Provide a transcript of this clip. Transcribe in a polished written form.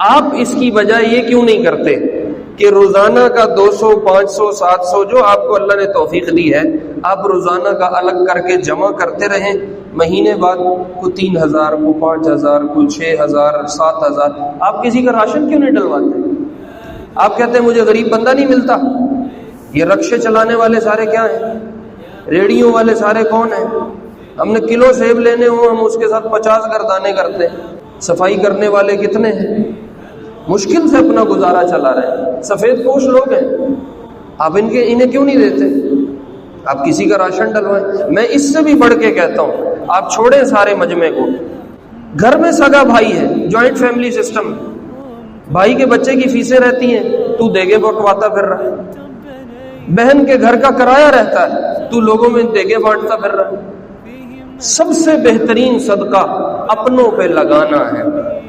آپ اس کی بجائے یہ کیوں نہیں کرتے کہ روزانہ کا 200 500 700 جو آپ کو اللہ نے توفیق دی ہے، آپ روزانہ کا الگ کر کے جمع کرتے رہیں، مہینے بعد کو 3000 کو 5000 کو 6000 7000، آپ کسی کا راشن کیوں نہیں ڈلواتے؟ آپ کہتے ہیں مجھے غریب بندہ نہیں ملتا۔ یہ رکشے چلانے والے سارے کیا ہیں؟ ریڑیوں والے سارے کون ہیں؟ ہم نے کلو سیب لینے ہوں ہم اس کے ساتھ 50 گردانے کرتے ہیں۔ صفائی کرنے والے کتنے ہیں؟ مشکل سے اپنا گزارا چلا رہے ہیں، سفید پوش لوگ ہیں، آپ انہیں کیوں نہیں دیتے؟ آپ کسی کا راشن ڈلوائیں۔ میں اس سے بھی بڑھ کے کہتا ہوں، آپ چھوڑیں سارے مجمع کو، گھر میں سگا بھائی ہے، جوائنٹ فیملی سسٹم، بھائی کے بچے کی فیسیں رہتی ہیں، تو دیگے بکواتا پھر رہا ہے، بہن کے گھر کا کرایہ رہتا ہے، تو لوگوں میں دیگے بانٹتا پھر رہا ہے۔ سب سے بہترین صدقہ اپنوں پہ لگانا ہے۔